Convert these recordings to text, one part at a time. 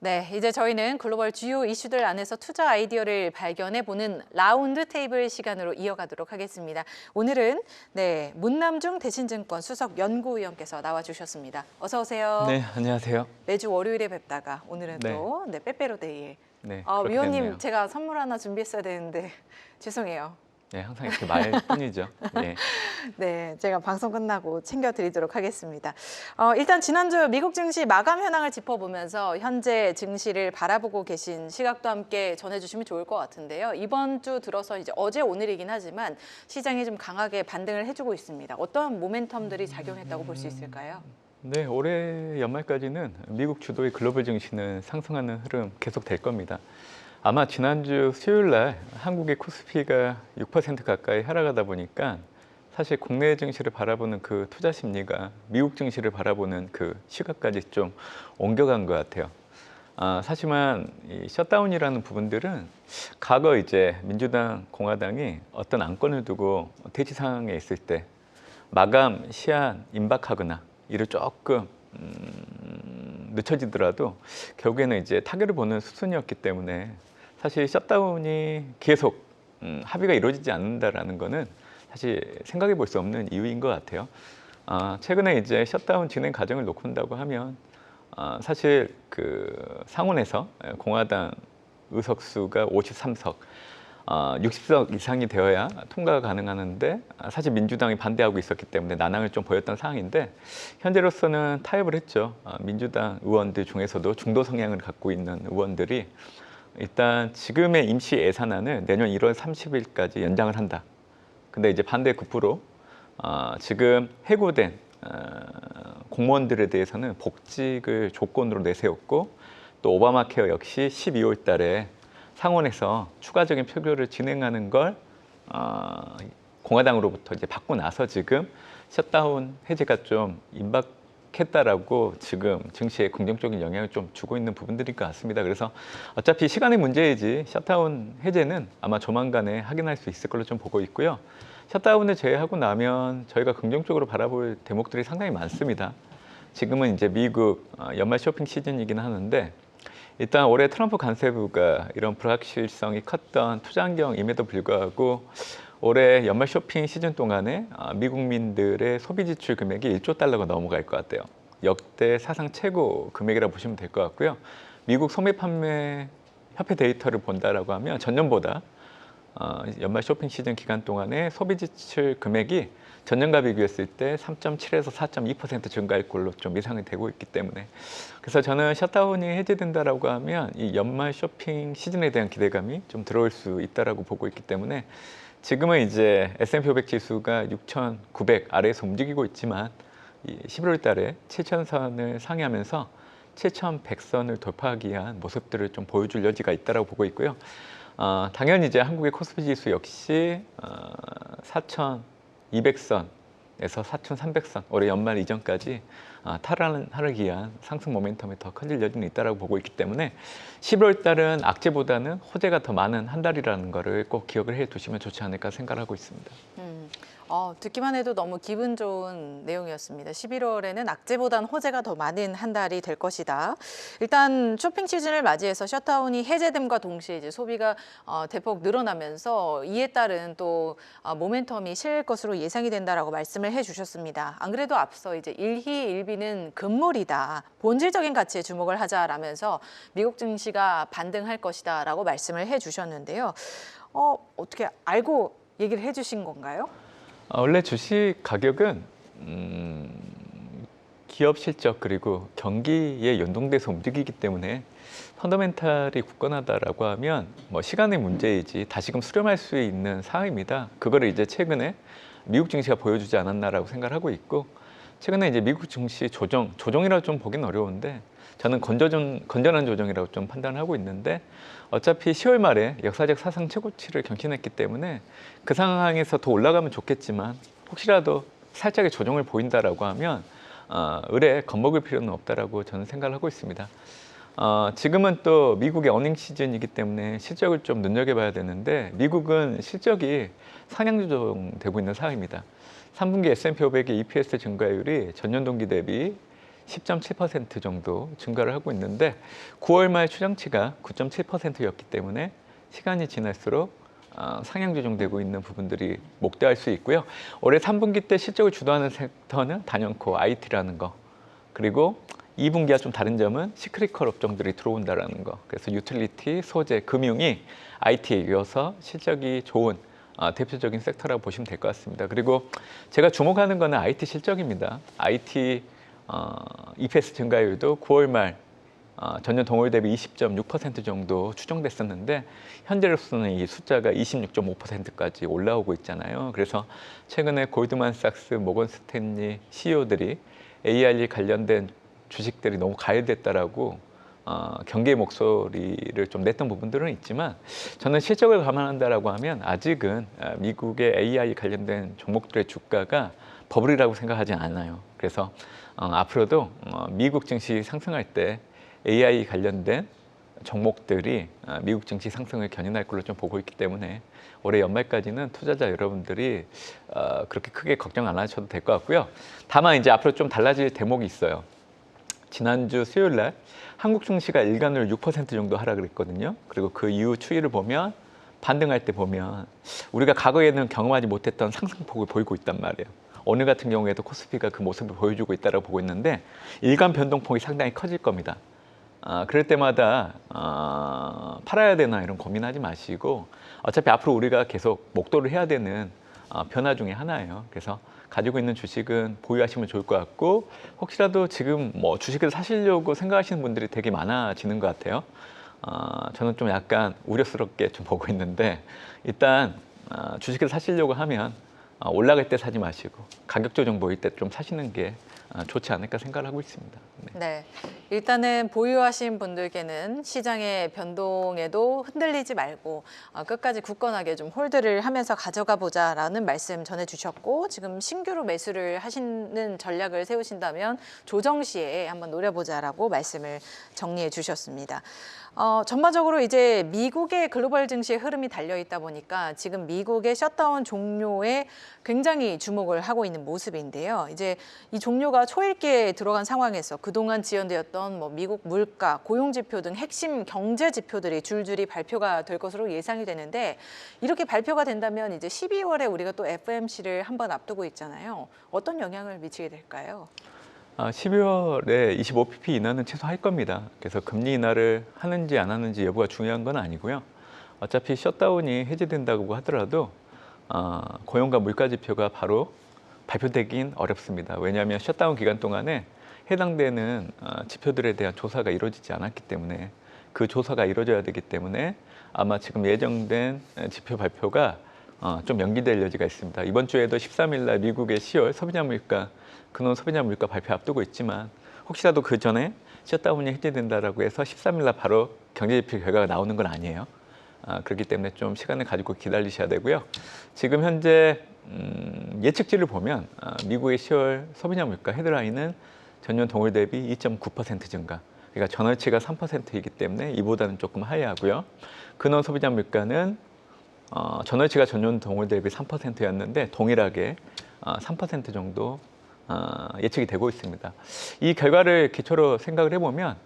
네, 이제 저희는 글로벌 주요 이슈들 안에서 투자 아이디어를 발견해보는 라운드 테이블 시간으로 이어가도록 하겠습니다. 오늘은 문남중 대신증권 수석 연구위원께서 나와주셨습니다. 어서 오세요. 네, 안녕하세요. 매주 월요일에 뵙다가 오늘은 네. 또 빼빼로 데이에. 네, 그렇게 위원님 됐네요. 제가 선물 하나 준비했어야 되는데 죄송해요. 네, 항상 이렇게 말뿐이죠. 네. 네, 제가 방송 끝나고 챙겨드리도록 하겠습니다. 일단 지난주 미국 증시 마감 현황을 짚어보면서 현재 증시를 바라보고 계신 시각도 함께 전해주시면 좋을 것 같은데요. 이번 주 들어서 이제 어제 오늘이긴 하지만 시장이 좀 강하게 반등을 해주고 있습니다. 어떤 모멘텀들이 작용했다고 볼 수 있을까요? 네, 올해 연말까지는 미국 주도의 글로벌 증시는 상승하는 흐름 계속 될 겁니다. 아마 지난주 수요일 날 한국의 코스피가 6% 가까이 하락하다 보니까 사실 국내 증시를 바라보는 그 투자 심리가 미국 증시를 바라보는 그 시각까지 좀 옮겨간 것 같아요. 하지만 이 셧다운이라는 부분들은 과거 이제 민주당, 공화당이 어떤 안건을 두고 대치 상황에 있을 때 마감 시한 임박하거나 이를 조금 늦춰지더라도 결국에는 이제 타결을 보는 수순이었기 때문에 사실 셧다운이 계속 합의가 이루어지지 않는다라는 거는 사실 생각해 볼 수 없는 이유인 것 같아요. 최근에 이제 셧다운 진행 과정을 놓고 본다고 하면 사실 그 상원에서 공화당 의석수가 53석, 60석 이상이 되어야 통과가 가능하는데 사실 민주당이 반대하고 있었기 때문에 난항을 좀 보였던 상황인데 현재로서는 타협을 했죠. 민주당 의원들 중에서도 중도 성향을 갖고 있는 의원들이 일단 지금의 임시 예산안을 내년 1월 30일까지 연장을 한다. 근데 이제 반대 9% 지금 해고된 공무원들에 대해서는 복직을 조건으로 내세웠고 또 오바마 케어 역시 12월 달에 상원에서 추가적인 표결을 진행하는 걸 공화당으로부터 이제 받고 나서 지금 셧다운 해제가 좀 임박했다라고 지금 증시에 긍정적인 영향을 좀 주고 있는 부분들인 것 같습니다. 그래서 어차피 시간의 문제이지 셧다운 해제는 아마 조만간에 확인할 수 있을 걸로 좀 보고 있고요. 셧다운을 제외하고 나면 저희가 긍정적으로 바라볼 대목들이 상당히 많습니다. 지금은 이제 미국 연말 쇼핑 시즌이긴 하는데 일단 올해 트럼프 관세부가 이런 불확실성이 컸던 투자 환경임에도 불구하고 올해 연말 쇼핑 시즌 동안에 미국민들의 소비 지출 금액이 1조 달러가 넘어갈 것 같아요. 역대 사상 최고 금액이라 보시면 될 것 같고요. 미국 소매 판매 협회 데이터를 본다라고 하면 전년보다 연말 쇼핑 시즌 기간 동안에 소비 지출 금액이 전년과 비교했을 때 3.7에서 4.2% 증가할 걸로 좀 예상이 되고 있기 때문에 그래서 저는 셧다운이 해제된다라고 하면 이 연말 쇼핑 시즌에 대한 기대감이 좀 들어올 수 있다라고 보고 있기 때문에 지금은 이제 S&P 500 지수가 6,900 아래에서 움직이고 있지만 11월 달에 7,000선을 상회하면서 7,100선을 돌파하기 위한 모습들을 좀 보여줄 여지가 있다라고 보고 있고요. 당연히 이제 한국의 코스피 지수 역시 4,200선에서 4,300선 올해 연말 이전까지 탈환하기 위한 상승 모멘텀이 더 커질 여지는 있다고 보고 있기 때문에 11월 달은 악재보다는 호재가 더 많은 한 달이라는 거를 꼭 기억을 해 두시면 좋지 않을까 생각하고 있습니다. 듣기만 해도 너무 기분 좋은 내용이었습니다. 11월에는 악재보단 호재가 더 많은 한 달이 될 것이다. 일단 쇼핑 시즌을 맞이해서 셧다운이 해제됨과 동시에 이제 소비가 대폭 늘어나면서 이에 따른 또 모멘텀이 실 것으로 예상이 된다라고 말씀을 해주셨습니다. 안 그래도 앞서 이제 일희일비는 금물이다. 본질적인 가치에 주목을 하자라면서 미국 증시가 반등할 것이다라고 말씀을 해주셨는데요. 어떻게 알고 얘기를 해주신 건가요? 원래 주식 가격은 기업 실적 그리고 경기에 연동돼서 움직이기 때문에 펀더멘탈이 굳건하다라고 하면 뭐 시간의 문제이지 다시금 수렴할 수 있는 상황입니다. 그거를 이제 최근에 미국 증시가 보여주지 않았나라고 생각을 하고 있고 최근에 이제 미국 증시 조정이라고 좀 보기는 어려운데 저는 건전한 조정이라고 좀 판단하고 있는데 어차피 10월 말에 역사적 사상 최고치를 경신했기 때문에 그 상황에서 더 올라가면 좋겠지만 혹시라도 살짝의 조정을 보인다라고 하면 을에 겁먹을 필요는 없다라고 저는 생각을 하고 있습니다. 지금은 또 미국의 어닝 시즌이기 때문에 실적을 좀 눈여겨봐야 되는데 미국은 실적이 상향 조정되고 있는 상황입니다. 3분기 S&P 500의 EPS 증가율이 전년 동기 대비 10.7% 정도 증가를 하고 있는데 9월 말 추정치가 9.7%였기 때문에 시간이 지날수록 상향 조정되고 있는 부분들이 목도할 수 있고요. 올해 3분기 때 실적을 주도하는 섹터는 단연코 IT라는 거, 그리고 2분기와 좀 다른 점은 시크릿컬 업종들이 들어온다라는 거. 그래서 유틸리티, 소재, 금융이 IT에 이어서 실적이 좋은 대표적인 섹터라고 보시면 될 것 같습니다. 그리고 제가 주목하는 거는 IT 실적입니다. IT EPS 증가율도 9월 말 전년 동월 대비 20.6% 정도 추정됐었는데 현재로서는 이 숫자가 26.5%까지 올라오고 있잖아요. 그래서 최근에 골드만삭스, 모건스탠리 CEO들이 AI 관련된 주식들이 너무 가열됐다라고 경계의 목소리를 좀 냈던 부분들은 있지만 저는 실적을 감안한다라고 하면 아직은 미국의 AI 관련된 종목들의 주가가 버블이라고 생각하지 않아요. 그래서 앞으로도 미국 증시 상승할 때 AI 관련된 종목들이 미국 증시 상승을 견인할 걸로 좀 보고 있기 때문에 올해 연말까지는 투자자 여러분들이 그렇게 크게 걱정 안 하셔도 될 것 같고요. 다만 이제 앞으로 좀 달라질 대목이 있어요. 지난주 수요일 날 한국 증시가 일간으로 6% 정도 하락을 했거든요. 그리고 그 이후 추이를 보면 반등할 때 보면 우리가 과거에는 경험하지 못했던 상승폭을 보이고 있단 말이에요. 오늘 같은 경우에도 코스피가 그 모습을 보여주고 있다고 보고 있는데 일간 변동폭이 상당히 커질 겁니다. 그럴 때마다 팔아야 되나 이런 고민하지 마시고 어차피 앞으로 우리가 계속 목도를 해야 되는 변화 중에 하나예요. 그래서 가지고 있는 주식은 보유하시면 좋을 것 같고 혹시라도 지금 뭐 주식을 사시려고 생각하시는 분들이 되게 많아지는 것 같아요. 저는 좀 약간 우려스럽게 좀 보고 있는데 일단 주식을 사시려고 하면 올라갈 때 사지 마시고 가격 조정 보일 때 좀 사시는 게 좋지 않을까 생각을 하고 있습니다. 네. 네, 일단은 보유하신 분들께는 시장의 변동에도 흔들리지 말고 끝까지 굳건하게 좀 홀드를 하면서 가져가 보자라는 말씀 전해주셨고 지금 신규로 매수를 하시는 전략을 세우신다면 조정 시에 한번 노려보자라고 말씀을 정리해 주셨습니다. 전반적으로 이제 미국의 글로벌 증시의 흐름이 달려 있다 보니까 지금 미국의 셧다운 종료에 굉장히 주목을 하고 있는 모습인데요. 이제 이 종료가 초읽기에 들어간 상황에서 그동안 지연되었던 뭐 미국 물가, 고용 지표 등 핵심 경제 지표들이 줄줄이 발표가 될 것으로 예상이 되는데 이렇게 발표가 된다면 이제 12월에 우리가 또 FOMC를 한번 앞두고 있잖아요. 어떤 영향을 미치게 될까요? 12월에 25pp 인하는 최소할 겁니다. 그래서 금리 인하를 하는지 안 하는지 여부가 중요한 건 아니고요. 어차피 셧다운이 해제된다고 하더라도 고용과 물가 지표가 바로 발표되긴 어렵습니다. 왜냐하면 셧다운 기간 동안에 해당되는 지표들에 대한 조사가 이루어지지 않았기 때문에 그 조사가 이루어져야 되기 때문에 아마 지금 예정된 지표 발표가 좀 연기될 여지가 있습니다. 이번 주에도 13일 날 미국의 10월 소비자 물가, 근원 소비자 물가 발표 앞두고 있지만 혹시라도 그 전에 셧다운이 해제된다라고 해서 13일 날 바로 경제지표 결과가 나오는 건 아니에요. 그렇기 때문에 좀 시간을 가지고 기다리셔야 되고요. 지금 현재 예측치를 보면 미국의 10월 소비자 물가 헤드라인은 전년 동월 대비 2.9% 증가. 그러니까 전월치가 3%이기 때문에 이보다는 조금 하이하고요. 근원 소비자 물가는 전월치가 전년 동월 대비 3%였는데 동일하게 3% 정도 예측이 되고 있습니다. 이 결과를 기초로 생각을 해보면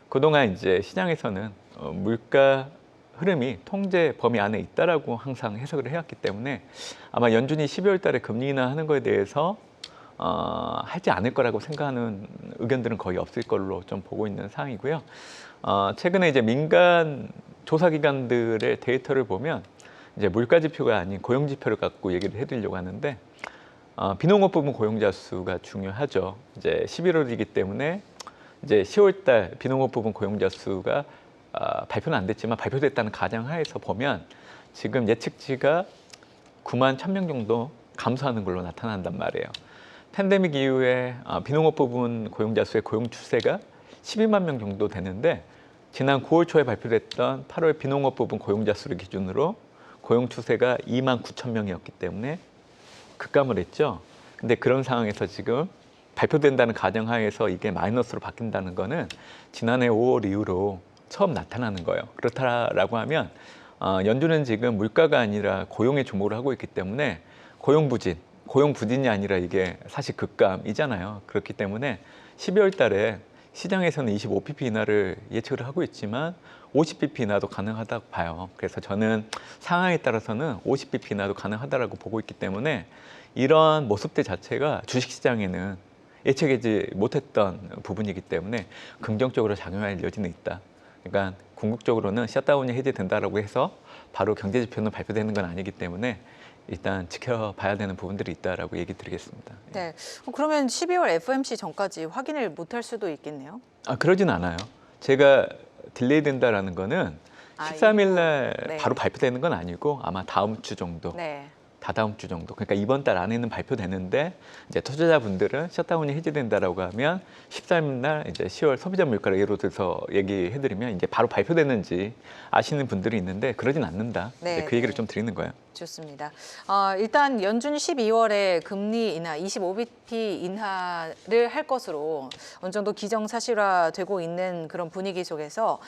그동안 이제 시장에서는 물가 흐름이 통제 범위 안에 있다라고 항상 해석을 해왔기 때문에 아마 연준이 12월 달에 금리 인하하는 거에 대해서 하지 않을 거라고 생각하는 의견들은 거의 없을 걸로 좀 보고 있는 상황이고요. 최근에 이제 민간 조사기관들의 데이터를 보면 이제 물가 지표가 아닌 고용 지표를 갖고 얘기를 해드리려고 하는데 비농업 부분 고용자 수가 중요하죠. 이제 11월이기 때문에 이제 10월 달 비농업 부분 고용자 수가 발표는 안 됐지만 발표됐다는 가정하에서 보면 지금 예측치가 9만 1,000명 정도 감소하는 걸로 나타난단 말이에요. 팬데믹 이후에 비농업 부분 고용자 수의 고용 추세가 12만 명 정도 되는데 지난 9월 초에 발표됐던 8월 비농업 부분 고용자 수를 기준으로 고용 추세가 2만 9천 명이었기 때문에 급감을 했죠. 근데 그런 상황에서 지금 발표된다는 가정하에서 이게 마이너스로 바뀐다는 거는 지난해 5월 이후로 처음 나타나는 거예요. 그렇다라고 하면 연준은 지금 물가가 아니라 고용에 주목을 하고 있기 때문에 고용 부진이 아니라 이게 사실 급감이잖아요. 그렇기 때문에 12월 달에 시장에서는 25bp 인하를 예측을 하고 있지만 50bp 인하도 가능하다고 봐요. 그래서 저는 상황에 따라서는 50bp 인하도 가능하다고 보고 있기 때문에 이런 모습들 자체가 주식시장에는 예측하지 못했던 부분이기 때문에 긍정적으로 작용할 여지는 있다. 그러니까 궁극적으로는 셧다운이 해제된다라고 해서 바로 경제지표는 발표되는 건 아니기 때문에 일단 지켜봐야 되는 부분들이 있다라고 얘기 드리겠습니다. 네. 그러면 12월 FOMC 전까지 확인을 못할 수도 있겠네요. 그러진 않아요. 제가 딜레이 된다라는 거는 13일 날 네. 바로 발표되는 건 아니고 아마 다음 주 정도, 네. 다다음 주 정도. 그러니까 이번 달 안에는 발표되는데 이제 투자자분들은 셧다운이 해제된다라고 하면 13일 날 이제 10월 소비자 물가를 예로 들어서 얘기해드리면 이제 바로 발표되는지 아시는 분들이 있는데 그러진 않는다. 네, 이제 그 얘기를 네. 좀 드리는 거예요. 좋습니다. 일단 연준이 12월에 금리 인하, 25bp 인하를 할 것으로 어느 정도 기정사실화되고 있는 그런 분위기 속에서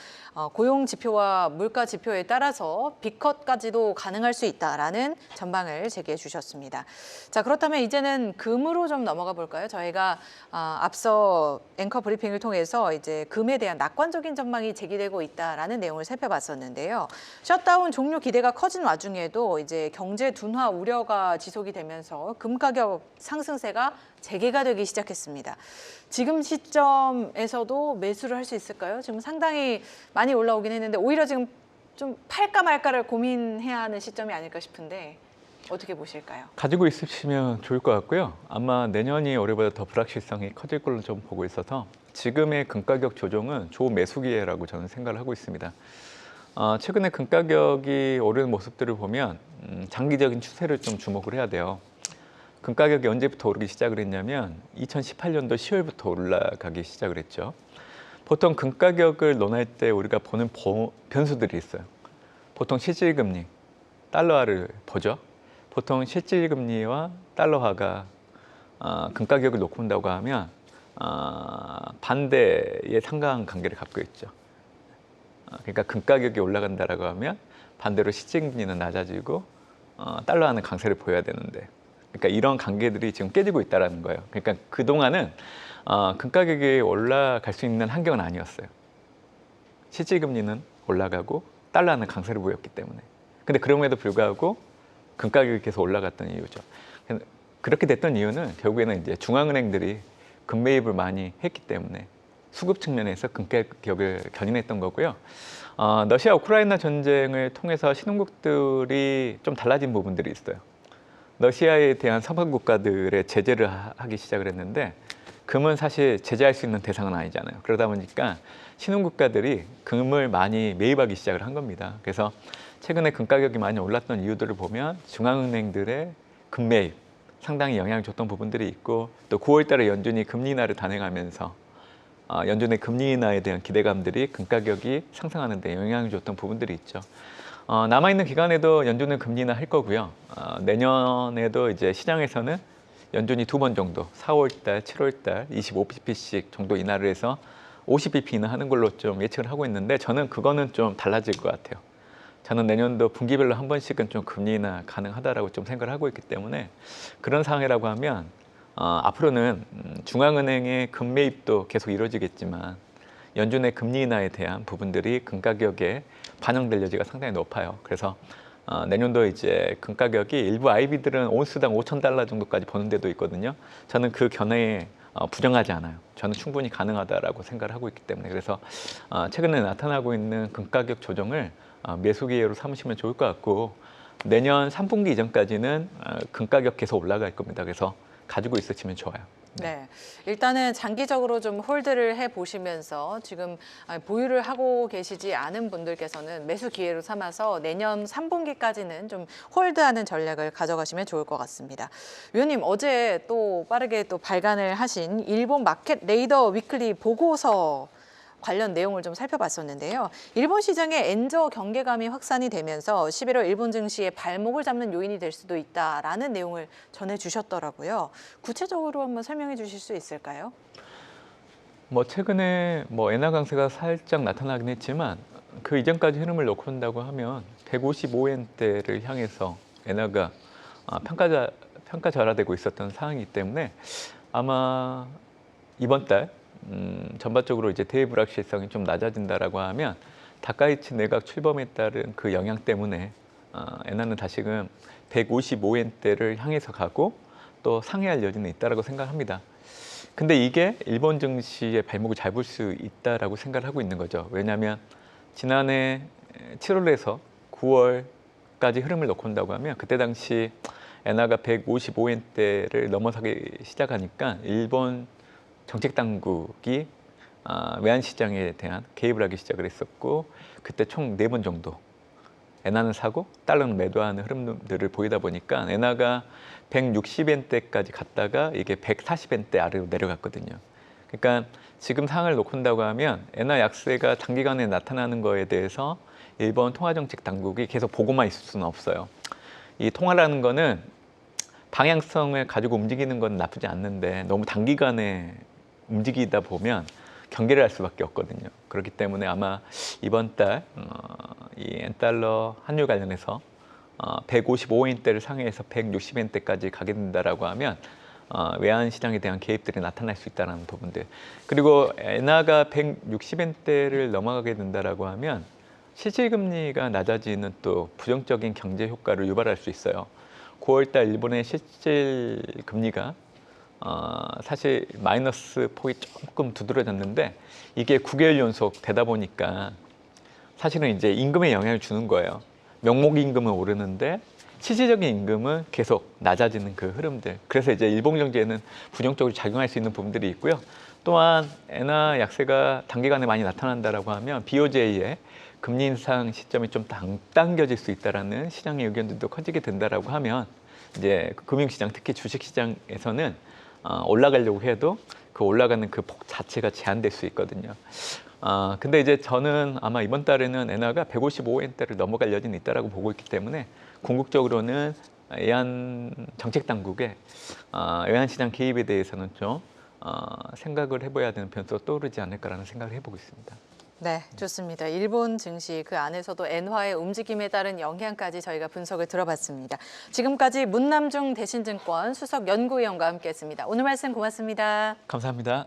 고용 지표와 물가 지표에 따라서 빅컷까지도 가능할 수 있다라는 전망을 제기해 주셨습니다. 자, 그렇다면 이제는 금으로 좀 넘어가 볼까요? 저희가 앞서 앵커 브리핑을 통해서 이제 금에 대한 낙관적인 전망이 제기되고 있다라는 내용을 살펴봤었는데요. 셧다운 종료 기대가 커진 와중에도 이제 경제 둔화 우려가 지속이 되면서 금 가격 상승세가 재개가 되기 시작했습니다. 지금 시점에서도 매수를 할 수 있을까요? 지금 상당히 많이 올라오긴 했는데 오히려 지금 좀 팔까 말까를 고민해야 하는 시점이 아닐까 싶은데 어떻게 보실까요? 가지고 있으시면 좋을 것 같고요. 아마 내년이 올해보다 더 불확실성이 커질 걸로 좀 보고 있어서 지금의 금 가격 조정은 좋은 매수 기회라고 저는 생각을 하고 있습니다. 최근에 금 가격이 오르는 모습들을 보면 장기적인 추세를 좀 주목을 해야 돼요. 금 가격이 언제부터 오르기 시작을 했냐면 2018년도 10월부터 올라가기 시작을 했죠. 보통 금 가격을 논할 때 우리가 보는 변수들이 있어요. 보통 실질금리, 달러화를 보죠. 보통 실질금리와 달러화가 금 가격을 놓고 본다고 하면 반대의 상관관계를 갖고 있죠. 그러니까 금 가격이 올라간다라고 하면 반대로 실질금리는 낮아지고 달러화는 강세를 보여야 되는데, 그러니까 이런 관계들이 지금 깨지고 있다라는 거예요. 그러니까 그 동안은 금 가격이 올라갈 수 있는 환경은 아니었어요. 실질금리는 올라가고 달러화는 강세를 보였기 때문에. 근데 그럼에도 불구하고 금 가격이 계속 올라갔던 이유죠. 그렇게 됐던 이유는 결국에는 이제 중앙은행들이 금 매입을 많이 했기 때문에 수급 측면에서 금 가격을 견인했던 거고요. 러시아 우크라이나 전쟁을 통해서 신흥국들이 좀 달라진 부분들이 있어요. 러시아에 대한 서방 국가들의 제재를 하기 시작을 했는데 금은 사실 제재할 수 있는 대상은 아니잖아요. 그러다 보니까 신흥국가들이 금을 많이 매입하기 시작을 한 겁니다. 그래서 최근에 금 가격이 많이 올랐던 이유들을 보면 중앙은행들의 금 매입 상당히 영향을 줬던 부분들이 있고, 또 9월 달에 연준이 금리 인하를 단행하면서 연준의 금리 인하에 대한 기대감들이 금 가격이 상승하는 데 영향을 줬던 부분들이 있죠. 남아있는 기간에도 연준은 금리 인하 할 거고요. 내년에도 이제 시장에서는 연준이 2번 정도 4월 달, 7월 달 25bp씩 정도 인하를 해서 50bp 인하하는 걸로 좀 예측을 하고 있는데, 저는 그거는 좀 달라질 것 같아요. 저는 내년도 분기별로 한 번씩은 좀 금리 인하 가능하다라고 좀 생각을 하고 있기 때문에 그런 상황이라고 하면 앞으로는 중앙은행의 금 매입도 계속 이루어지겠지만 연준의 금리 인하에 대한 부분들이 금 가격에 반영될 여지가 상당히 높아요. 그래서 내년도 이제 금 가격이 일부 IB들은 온스당 5,000달러 정도까지 보는 데도 있거든요. 저는 그 견해에 부정하지 않아요. 저는 충분히 가능하다라고 생각을 하고 있기 때문에, 그래서 최근에 나타나고 있는 금 가격 조정을 매수 기회로 삼으시면 좋을 것 같고, 내년 3분기 이전까지는 금 가격 계속 올라갈 겁니다. 그래서 가지고 있으시면 좋아요. 네, 일단은 장기적으로 좀 홀드를 해보시면서 지금 보유를 하고 계시지 않은 분들께서는 매수 기회로 삼아서 내년 3분기까지는 좀 홀드하는 전략을 가져가시면 좋을 것 같습니다. 위원님, 어제 또 빠르게 또 발간을 하신 일본 마켓 레이더 위클리 보고서 관련 내용을 좀 살펴봤었는데요. 일본 시장의 엔저 경계감이 확산이 되면서 11월 일본 증시의 발목을 잡는 요인이 될 수도 있다라는 내용을 전해주셨더라고요. 구체적으로 한번 설명해 주실 수 있을까요? 최근에 엔화 강세가 살짝 나타나긴 했지만 그 이전까지 흐름을 놓고 본다고 하면 155엔대를 향해서 엔화가 평가절하되고 있었던 상황이기 때문에 아마 이번 달 전반적으로 이제 대외 불확실성이 좀 낮아진다라고 하면 다카이치 내각 출범에 따른 그 영향 때문에 엔화는 다시금 155엔대를 향해서 가고 또 상회할 여지는 있다라고 생각합니다. 근데 이게 일본 증시의 발목을 잡을 수 있다라고 생각을 하고 있는 거죠. 왜냐하면 지난해 7월에서 9월까지 흐름을 놓고 온다고 하면 그때 당시 엔화가 155엔대를 넘어서기 시작하니까 일본 정책 당국이 외환 시장에 대한 개입을 하기 시작을 했었고 그때 총 4번 정도 엔화는 사고 달러는 매도하는 흐름들을 보이다 보니까 엔화가 160엔대까지 갔다가 이게 140엔대 아래로 내려갔거든요. 그러니까 지금 상황을 놓고 온다고 하면 엔화 약세가 단기간에 나타나는 거에 대해서 일본 통화정책 당국이 계속 보고만 있을 수는 없어요. 이 통화라는 거는 방향성을 가지고 움직이는 건 나쁘지 않는데 너무 단기간에 움직이다 보면 경계를 할 수밖에 없거든요. 그렇기 때문에 아마 이번 달 이 엔달러 환율 관련해서 155엔대를 상회해서 160엔대까지 가게 된다라고 하면 외환 시장에 대한 개입들이 나타날 수 있다는 부분들. 그리고 엔화가 160엔대를 넘어가게 된다라고 하면 실질금리가 낮아지는 또 부정적인 경제 효과를 유발할 수 있어요. 9월달 일본의 실질 금리가 사실 마이너스 폭이 조금 두드러졌는데 이게 9개월 연속 되다 보니까 사실은 이제 임금에 영향을 주는 거예요. 명목 임금은 오르는데 실질적인 임금은 계속 낮아지는 그 흐름들. 그래서 이제 일본 경제에는 부정적으로 작용할 수 있는 부분들이 있고요. 또한 엔화 약세가 단기간에 많이 나타난다라고 하면 BOJ의 금리 인상 시점이 좀 당겨질 수 있다라는 시장의 의견들도 커지게 된다라고 하면 이제 금융시장 특히 주식시장에서는 올라가려고 해도 그 올라가는 그 폭 자체가 제한될 수 있거든요. 근데 이제 저는 아마 이번 달에는 엔화가 155엔대를 넘어갈 여지는 있다라고 보고 있기 때문에 궁극적으로는 외환 정책 당국의 외환 시장 개입에 대해서는 좀 생각을 해봐야 되는 변수가 떠오르지 않을까라는 생각을 해보고 있습니다. 네, 좋습니다. 일본 증시 그 안에서도 엔화의 움직임에 따른 영향까지 저희가 분석을 들어봤습니다. 지금까지 문남중 대신증권 수석 연구위원과 함께했습니다. 오늘 말씀 고맙습니다. 감사합니다.